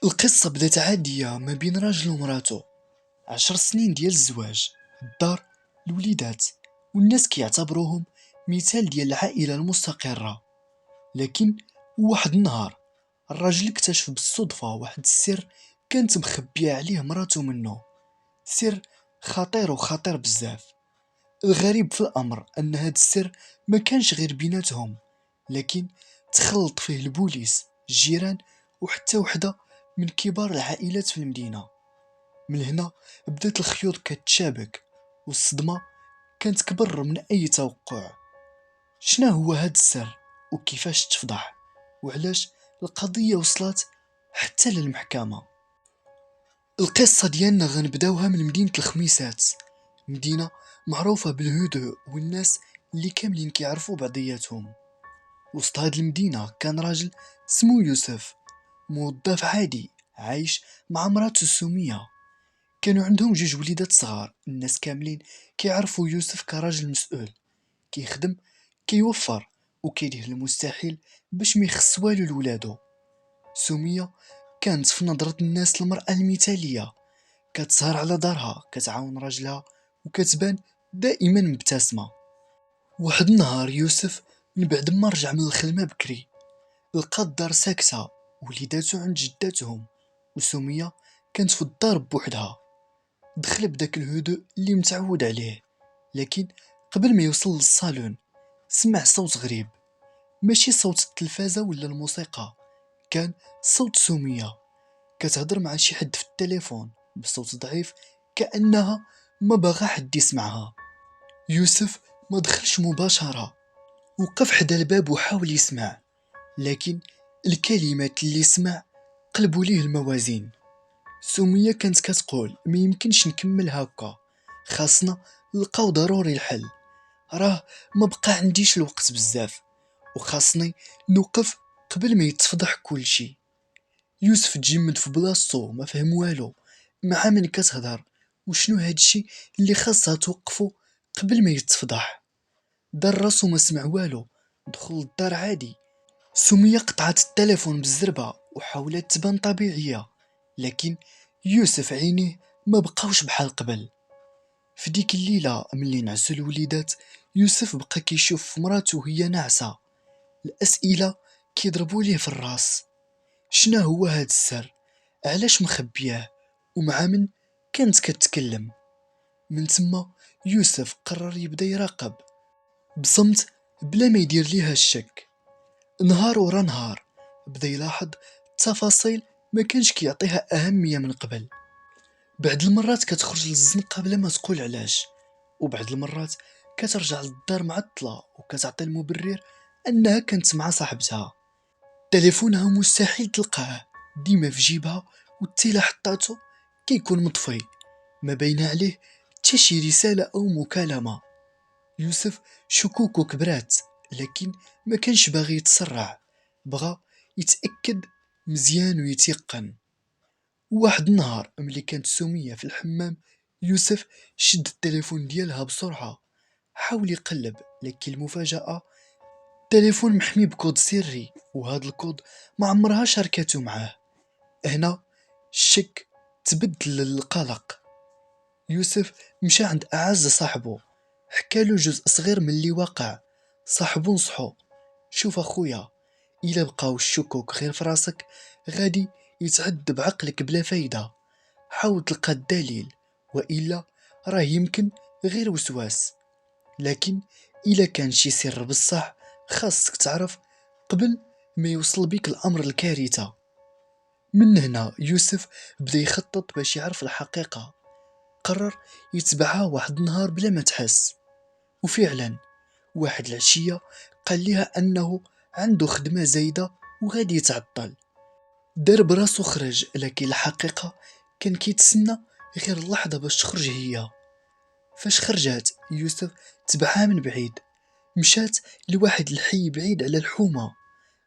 القصة بدات عادية ما بين راجل ومراتو. 10 سنين ديال الزواج، الدار، الوليدات، والناس كيعتبروهم مثال ديال العائلة المستقرة. لكن واحد النهار الراجل اكتشف بالصدفة واحد السر كانت مخبية عليه مراتو منه. سر خطير وخطير بزاف. الغريب في الأمر أن هاد السر ما كانش غير بيناتهم، لكن تخلط فيه البوليس، الجيران، وحتى وحدة من كبار العائلات في المدينة. من هنا بدات الخيوط كتشابك، والصدمة كانت كبر من أي توقع. شنا هو هاد السر، وكيفاش تفضح، وعلاش القضية وصلت حتى للمحكمة؟ القصة ديالنا غنبداوها من مدينة الخميسات، مدينة معروفة بالهدوء والناس اللي كاملين كيعرفوا بعضياتهم. وسط هاد المدينة كان راجل سمو يوسف، موظف عادي عايش مع مراته سمية. كانوا عندهم 2 وليدات صغار. الناس كاملين كيعرفوا يوسف كراجل مسؤول، كيخدم، كيوفر، وكيدير المستحيل باش ما يخص والو لولادو. سمية كانت في نظرة الناس المرأة المثالية، كتسهر على دارها، كتعاون راجلها، وكتبان دائما مبتسمة. واحد النهار يوسف من بعد ما رجع من الخدمة بكري، لقى الدار ساكتة، وليداتو عند جداتهم، وسمية كانت في الدار بوحدها. دخل بداك الهدوء اللي متعود عليه، لكن قبل ما يوصل للصالون سمع صوت غريب. ماشي صوت التلفازة ولا الموسيقى، كان صوت سمية كتهضر مع شي حد في التليفون بصوت ضعيف، كأنها ما باغا حد يسمعها. يوسف ما دخلش مباشرة، وقف حدا الباب وحاول يسمع، لكن الكلمات اللي سمع قلبوا ليه الموازين. سمية كانت كتقول ما يمكنش نكمل هكا، خاصنا نلقاو ضروري الحل، راه ما بقى عنديش الوقت بزاف، وخاصني نوقف قبل ما يتفضح كل شي. يوسف تجمد في بلاصتو ما فهم والو، مع من كتهضر، وشنو هادشي اللي خاصها توقفو قبل ما يتفضح. دار راسو ما سمع والو، دخل الدار عادي. سمية قطعت التليفون بالزربة وحاولت تبان طبيعية، لكن يوسف عينيه ما بقاوش بحال قبل. في ديك الليلة ملي نعسو الوليدات، يوسف بقى كيشوف في مراتو وهي ناعسة. الأسئلة كيضربوا ليه في الراس. شنا هو هاد السر؟ علاش مخبياه؟ ومع من كانت كتكلم؟ من تما يوسف قرر يبدا يراقب بصمت، بلا ما يدير ليها الشك. نهار ورا نهار بدا يلاحظ تفاصيل ما كانش كيعطيها أهمية من قبل. بعد المرات كتخرج للزنقة بلا ما تقول علاش، وبعد المرات كترجع للدار معطلة وكتعطي المبرر أنها كانت مع صاحبتها. تليفونها مستحيل تلقاه، ديما في جيبها، والتيلا حطاتو كيكون مطفي، ما باين عليه حتى شي رسالة أو مكالمة. يوسف شكوكو كبرات، لكن ما كانش باغي يتسرع، بغا يتأكد مزيان ويتيقن. واحد النهار ملي كانت سمية في الحمام، يوسف شد التليفون ديالها بسرعة، حاول يقلب، لكن المفاجأة التليفون محمي بكود سري، وهاد الكود ما عمرها شاركاتو معاه. هنا الشك تبدل للقلق. يوسف مشى عند أعز صاحبه، حكالو جزء صغير من اللي وقع. صاحبو نصحو: شوف أخويا، إلا بقاو الشكوك غير فراسك غادي يتعد بعقلك بلا فايدة. حاول تلقى الدليل، وإلا راه يمكن غير وسواس، لكن إلا كان شي سر بصح خاصك تعرف قبل ما يوصل بيك الأمر الكارثة. من هنا يوسف بدا يخطط باش يعرف الحقيقة. قرر يتبعها واحد النهار بلا ما تحس، وفعلا واحد العشية قال لها أنه عنده خدمة زايدة وغادي يتعطل. دار براسو خرج، لكن الحقيقة كان كيتسنى غير اللحظة باش تخرج هي. فاش خرجت يوسف تبعها من بعيد، مشات لواحد الحي بعيد على الحومة.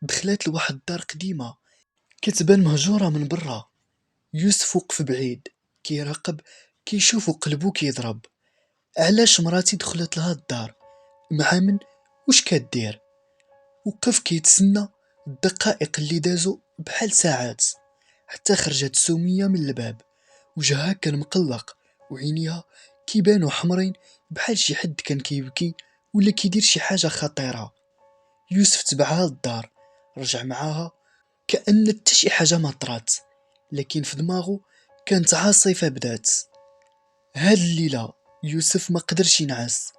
دخلت لواحد الدار قديمة كتبان مهجورة من برا. يوسف وقف بعيد كيراقب، كيشوف قلبو كيضرب. علاش مراتي دخلت لها الدار؟ مع من؟ وش كدير؟ وقف كيتسنى. الدقائق اللي دازو بحال ساعات، حتى خرجت سمية من الباب. وجهها كان مقلق وعينيها كيبانو حمرين بحال شي حد كان كيبكي ولا كيدير شي حاجة خطيرة. يوسف تبعها للدار، رجع معاها كأن حتى شي حاجة ما طرات، لكن في دماغه كانت عاصفة بدات. هاد الليلة يوسف ما قدرش ينعس،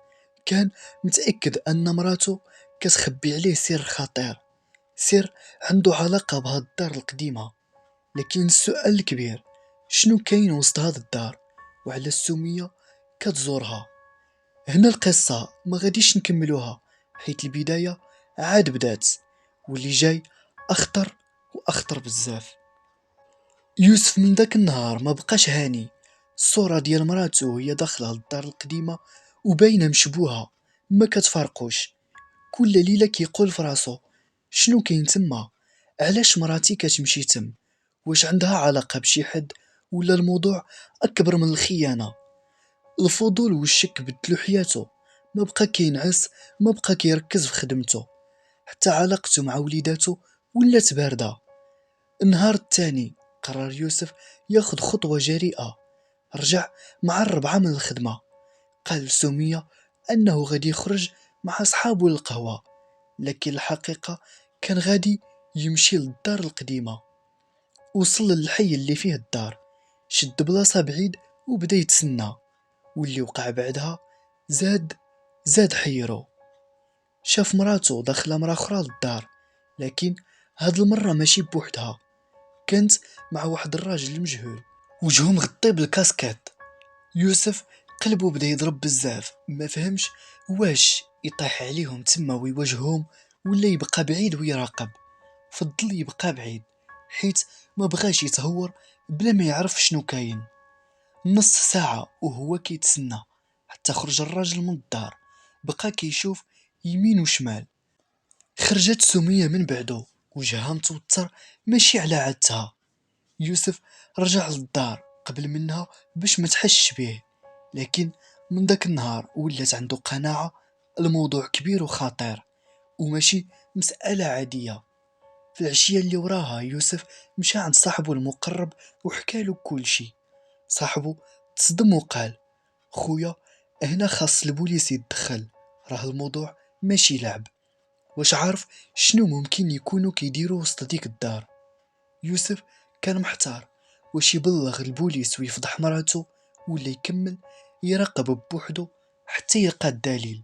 كان متأكد أن مراته كتخبي عليه سر خطير، سر عنده علاقة بهاد الدار القديمة. لكن السؤال الكبير، شنو كاين وسط هاد الدار وعلى السمية كتزورها؟ هنا القصة ما غاديش نكملوها، حيت البداية عاد بدات واللي جاي أخطر وأخطر بزاف. يوسف من داك النهار ما بقاش هاني. الصورة ديال مراتو وهي داخلة للدار القديمة وباينة مشبوهة، ما كتفارقوش. كل ليلة كيقول فراسو، شنو كاين تما؟ علاش مراتي كتمشي تم؟ واش عندها علاقة بشي حد ولا الموضوع أكبر من الخيانة؟ الفضول والشك بدلو حياته، ما بقى كينعس، ما بقى كيركز في خدمته، حتى علاقته مع وليداتو ولات باردة. النهار التاني قرر يوسف ياخد خطوة جريئة، رجع مع الربعة من الخدمة، قال لسمية أنه غادي يخرج مع أصحابه للقهوة، لكن الحقيقة كان غادي يمشي للدار القديمة. وصل للحي اللي فيه الدار، شد بلاصة بعيد وبدا يتسنى. واللي وقع بعدها زاد حيرو. شاف مراتو داخلة مرا أخرى للدار، لكن هاد المرة ماشي بوحدها، كانت مع واحد الراجل مجهول وجهه مغطي بالكاسكيت. يوسف قلبه بدا يضرب بزاف، ما فهمش واش يطيح عليهم تما ويواجههم ولا يبقى بعيد ويراقب. فضل يبقى بعيد حيت ما بغاش يتهور بلا ما يعرف شنو كاين. نص ساعة وهو كيتسنى حتى خرج الراجل من الدار، بقى كيشوف يمين وشمال. خرجت سمية من بعدو وجهها متوتر ماشي على عادتها. يوسف رجع للدار قبل منها باش ما تحسش بيه، لكن من داك النهار ولات عنده قناعة الموضوع كبير وخطير وماشي مسألة عادية. في العشية اللي وراها يوسف مشى عند صاحبه المقرب وحكاله كل شي. صاحبه تصدم وقال، خويا هنا خاص البوليس يتدخل، راه الموضوع ماشي لعب. واش عارف شنو ممكن يكونوا كيديروا وسط ديك الدار؟ يوسف كان محتار، واش يبلغ البوليس ويفضح مراته ولا يكمل يراقب بوحدو حتى يلقى الدليل.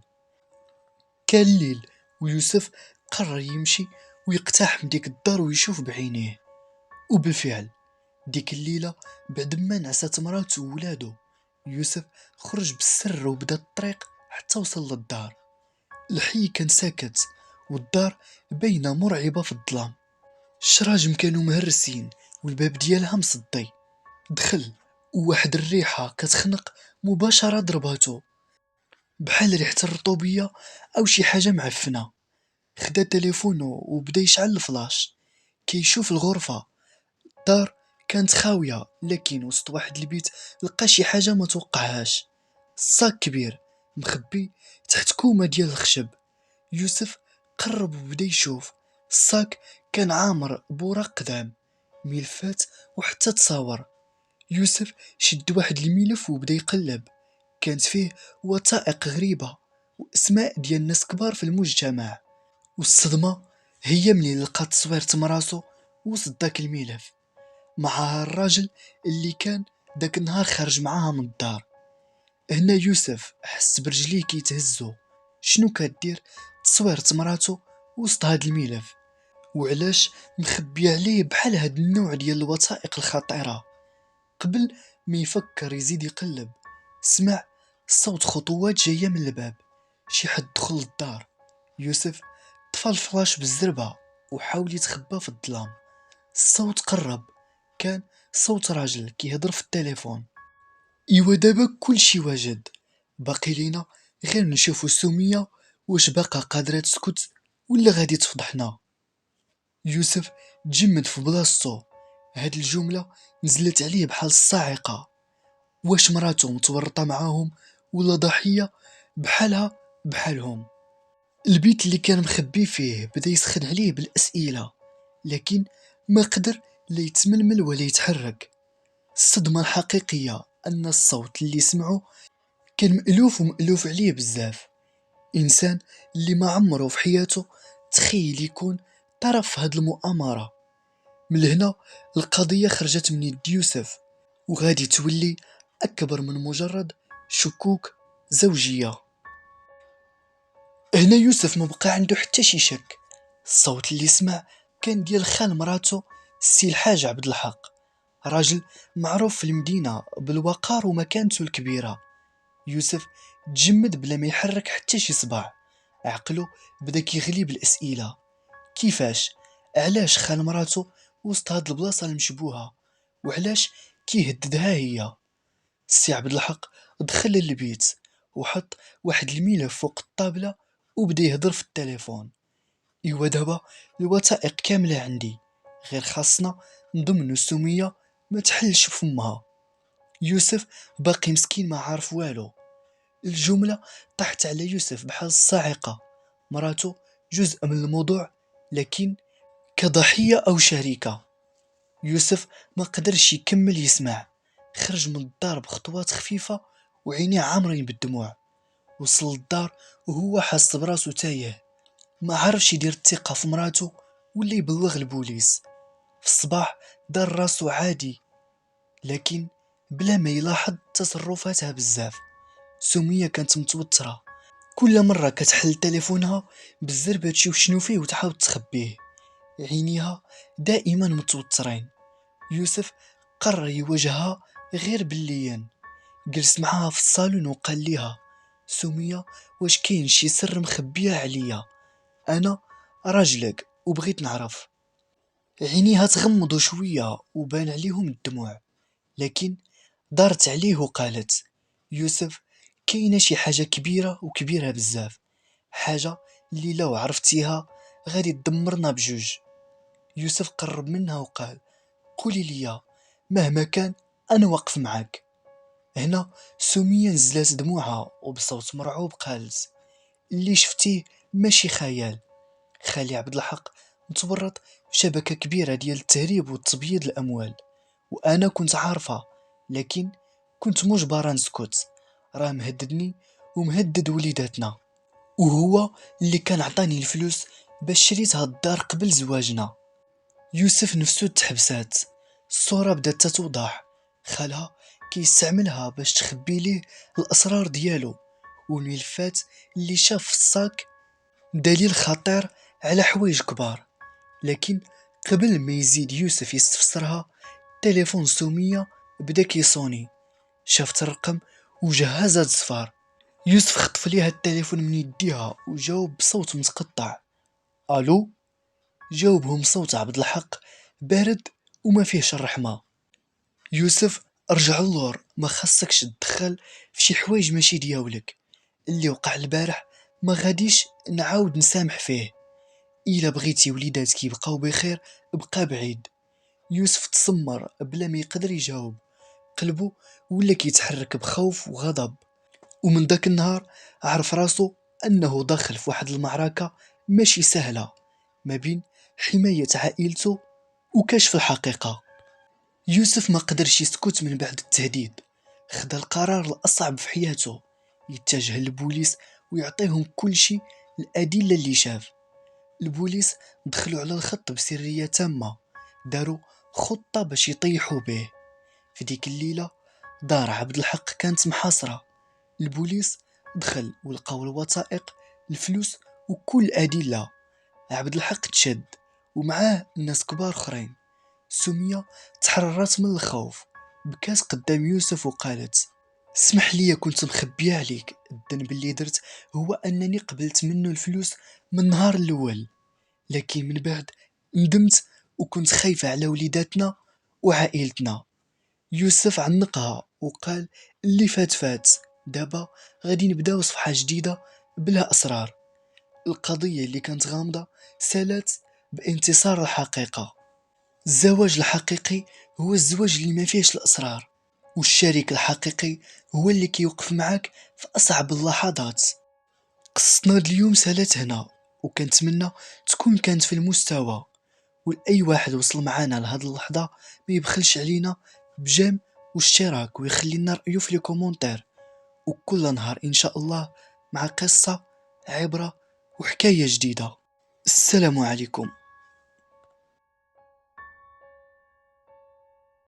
كان الليل ويوسف قرر يمشي ويقتحم ديك الدار ويشوف بعينيه. وبالفعل ديك الليلة بعد ما نعست مراته وولادو، يوسف خرج بالسر وبدا الطريق حتى وصل للدار. الحي كان ساكت والدار باينة مرعبة في الظلام، الشراجم كانوا مهرسين والباب ديالها مصدي. دخل وواحد الريحة كتخنق مباشرة ضرباتو، بحال ريحة الرطوبية أو شي حاجة معفنة. خدا تليفونو وبدا يشعل الفلاش كيشوف الغرفة. الدار كانت خاوية، لكن وسط واحد البيت لقى شي حاجة ما توقعهاش، صاك كبير مخبي تحت كومة ديال الخشب. يوسف قرب وبدا يشوف. الصاك كان عامر بوراق قدام، ملفات وحتى تصاور. يوسف شد واحد الملف وبدا يقلب، كانت فيه وثائق غريبة واسماء ديال ناس كبار في المجتمع. والصدمة هي ملي لقى تصوير مراسو وسط داك الملف، معها الراجل اللي كان داك النهار خارج معاها من الدار. هنا يوسف حس برجليه كيتهزو، شنو كدير تصوير مراتو وسط هاد الملف؟ وعلاش مخبي عليه بحال هاد النوع ديال الوثائق الخطيرة؟ قبل ما يفكر يزيد يقلب، سمع صوت خطوات جاية من الباب، شي حد دخل للدار. يوسف طفى الفلاش بالزربة وحاول يتخبى في الظلام. الصوت قرب، كان صوت راجل كيهضر في التليفون. ايوا دابا كلشي واجد، باقي لينا غير نشوفو سمية واش باقا قادرة تسكت ولا غادي تفضحنا. يوسف تجمد في بلاصتو، هاد الجملة نزلت عليه بحال الصاعقة. واش مراتو متورطة معاهم ولا ضحية بحالهم؟ البيت اللي كان مخبي فيه بدا يسخن عليه بالأسئلة، لكن ما قدر لا يتململ ولا يتحرك. الصدمة الحقيقية أن الصوت اللي سمعه كان مألوف ومألوف عليه بزاف. إنسان اللي ما عمره في حياته تخيل يكون طرف في هاد المؤامرة. من هنا القضية خرجت من يد يوسف وغادي تولي أكبر من مجرد شكوك زوجية. هنا يوسف ما بقى عنده حتى شي شك. الصوت اللي سمع كان ديال خال مراتو السي الحاج عبد الحق، راجل معروف في المدينة بالوقار ومكانته الكبيرة. يوسف تجمد بلا ما يحرك حتى شي صباع. عقله بدا كيغلي بالأسئلة. كيفاش؟ علاش خال مراتو وسط هاد البلاصة المشبوهة؟ وعلاش كيهددها هي؟ السي عبد الحق دخل للبيت وحط واحد الملف فوق الطابلة وبدا يهضر في التليفون. ايوا دابا الوثائق كاملة عندي، غير خاصنا نضمنو سمية ما تحلش فمها. يوسف باقي مسكين ما عارف والو. الجملة طاحت على يوسف بحال الصاعقة. مراتو جزء من الموضوع لكن كضحية أو شريكة. يوسف ما قدرش يكمل يسمع. خرج من الدار بخطوات خفيفة وعينيه عامرين بالدموع. وصل للدار وهو حاس براسو تايه، ما عرفش يدير الثقة في مراتو ولا يبلغ البوليس. في الصباح دار راسو عادي لكن بلا ما يلاحظ تصرفاتها بزاف. سمية كانت متوترة، كل مرة كتحل تليفونها بالزربة تشوف شنو فيه وتحاول تخبيه. عينيها دائما متوترين. يوسف قرر يواجهها غير بالليل. جلس معاها في الصالون وقال ليها: سمية، واش كاين شي سر مخبية عليا؟ انا راجلك وبغيت نعرف. عينيها تغمضوا شوية وبان عليهم الدموع، لكن دارت عليه وقالت: يوسف، كاينة شي حاجة كبيرة وكبيرة بزاف، حاجة اللي لو عرفتيها غادي تدمرنا بجوج. يوسف قرب منها وقال: قولي لي، مهما كان أنا واقف معاك. هنا سمية نزلات دموعها وبصوت مرعوب قالت: اللي شفتيه ماشي خيال. خالي عبد الحق متورط في شبكة كبيرة ديال التهريب وتبييض الأموال، وأنا كنت عارفة لكن كنت مجبرة نسكت. راه مهددني ومهدد وليداتنا، وهو اللي كان عطاني الفلوس باش شريت هاد الدار قبل زواجنا. يوسف نفسه تحبسات. الصورة بدات تتوضح. خالها كيستعملها باش تخبي ليه الأسرار ديالو، والملفات اللي شاف في الصاك دليل خطير على حوايج كبار. لكن قبل ما يزيد يوسف يستفسرها، تليفون سمية بدا كيصوني. شافت الرقم وجهها زاد صفار. يوسف خطف ليها التليفون من يديها وجاوب بصوت متقطع: الو. جاوبهم صوت عبد الحق بارد وما فيهش الرحمة: يوسف، ارجع اللور، ما خاصكش تدخل في شي حوايج ماشي دياولك. اللي وقع البارح ما غاديش نعاود نسامح فيه. الا بغيتي وليداتك يبقاو بخير بقى بعيد. يوسف تسمر بلا ما يقدر يجاوب. قلبه ولا كيتحرك بخوف وغضب. ومن داك النهار عرف راسو انه داخل في واحد المعركة ماشي سهلة ما بين حماية عائلته وكشف الحقيقة. يوسف ما قدرش يسكت من بعد التهديد. خدا القرار الأصعب في حياته: يتجه للبوليس ويعطيهم كل شيء، الأدلة اللي شاف. البوليس دخلوا على الخط بسرية تامة، داروا خطة باش يطيحوا به. في ديك الليلة دار عبد الحق كانت محاصرة. البوليس دخل ولقاو الوثائق، الفلوس وكل الأدلة. عبد الحق تشد ومعاه ناس كبار اخرين. سمية تحررت من الخوف، بكات قدام يوسف وقالت: اسمح لي كنت مخبية عليك. الذنب اللي درت هو انني قبلت منه الفلوس من النهار الاول، لكن من بعد ندمت وكنت خايفة على وليداتنا وعائلتنا. يوسف عنقها وقال: اللي فات فات، دابا غادي نبداو صفحة جديدة بلا أسرار. القضية اللي كانت غامضة سالت بانتصار الحقيقة. الزواج الحقيقي هو الزواج اللي ما فيهش الأسرار، والشريك الحقيقي هو اللي كيوقف معاك في أصعب اللحظات. قصتنا اليوم سالت هنا، وكنتمنى تكون كانت في المستوى، ولأي واحد وصل معانا لهاد اللحظة ما يبخلش علينا بجيم واشتراك ويخلي لنا رأيه في لي كومونتير. وكل نهار إن شاء الله مع قصة، عبرة وحكاية جديدة. السلام عليكم.